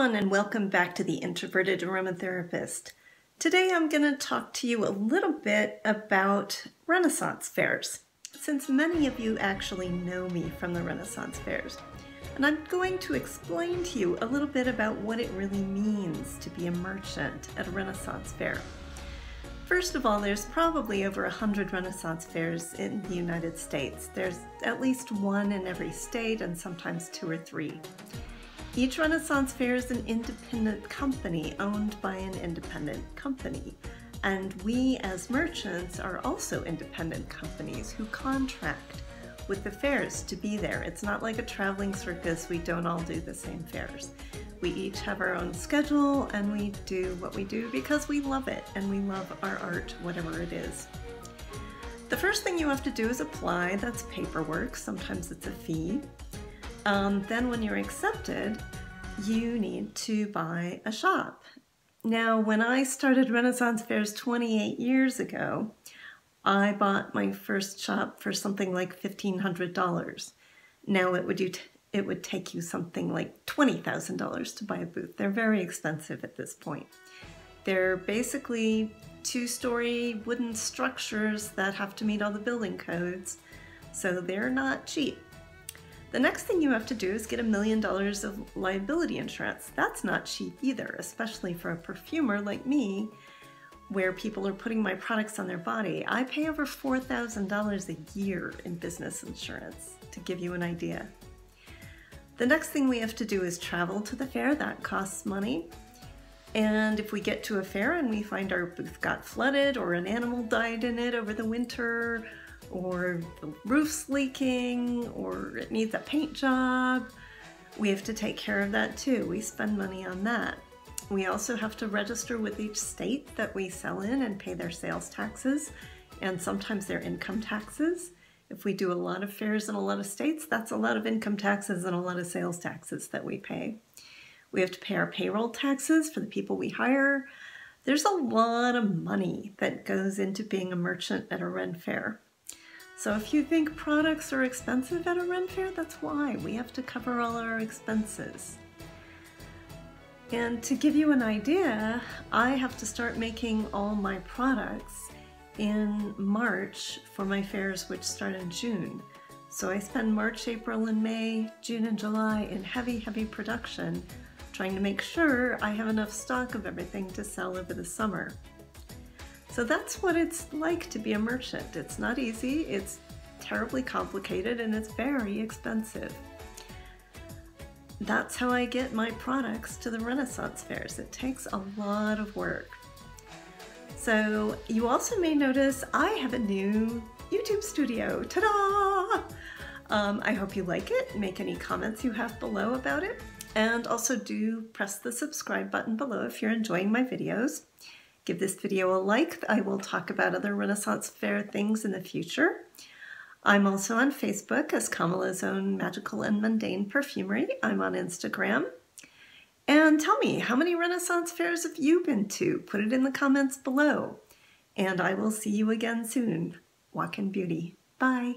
everyone, and welcome back to the Introverted Aromatherapist. Today I'm going to talk to you a little bit about Renaissance fairs, since many of you actually know me from the Renaissance fairs. And I'm going to explain to you a little bit about what it really means to be a merchant at a Renaissance fair. First of all, there's probably over 100 Renaissance fairs in the United States. There's at least one in every state and sometimes 2 or 3. Each Renaissance fair is an independent company owned by an independent company. And we as merchants are also independent companies who contract with the fairs to be there. It's not like a traveling circus. We don't all do the same fairs. We each have our own schedule and we do what we do because we love it and we love our art, whatever it is. The first thing you have to do is apply. That's paperwork. Sometimes it's a fee. Then when you're accepted, you need to buy a shop. Now, when I started Renaissance fairs 28 years ago, I bought my first shop for something like $1,500. Now it would take you something like $20,000 to buy a booth. They're very expensive at this point. They're basically 2-story wooden structures that have to meet all the building codes, so they're not cheap. The next thing you have to do is get $1 million of liability insurance. That's not cheap either, especially for a perfumer like me, where people are putting my products on their body. I pay over $4,000 a year in business insurance, to give you an idea. The next thing we have to do is travel to the fair. That costs money. And if we get to a fair and we find our booth got flooded or an animal died in it over the winter, or the roof's leaking, or it needs a paint job, we have to take care of that too. We spend money on that. We also have to register with each state that we sell in and pay their sales taxes, and sometimes their income taxes. If we do a lot of fairs in a lot of states, that's a lot of income taxes and a lot of sales taxes that we pay. We have to pay our payroll taxes for the people we hire. There's a lot of money that goes into being a merchant at a Ren fair. So if you think products are expensive at a Ren fair, that's why. We have to cover all our expenses. And to give you an idea, I have to start making all my products in March for my fairs, which start in June. So I spend March, April, and May, June, and July in heavy production, trying to make sure I have enough stock of everything to sell over the summer. So that's what it's like to be a merchant. It's not easy, it's terribly complicated, and it's very expensive. That's how I get my products to the Renaissance fairs. It takes a lot of work. So you also may notice I have a new YouTube studio. Ta-da! I hope you like it. Make any comments you have below about it. And also do press the subscribe button below if you're enjoying my videos. Give this video a like. I will talk about other Renaissance fair things in the future. I'm also on Facebook as Kamala's Own Magical and Mundane Perfumery. I'm on Instagram. And tell me, how many Renaissance fairs have you been to? Put it in the comments below. And I will see you again soon. Walk in beauty. Bye.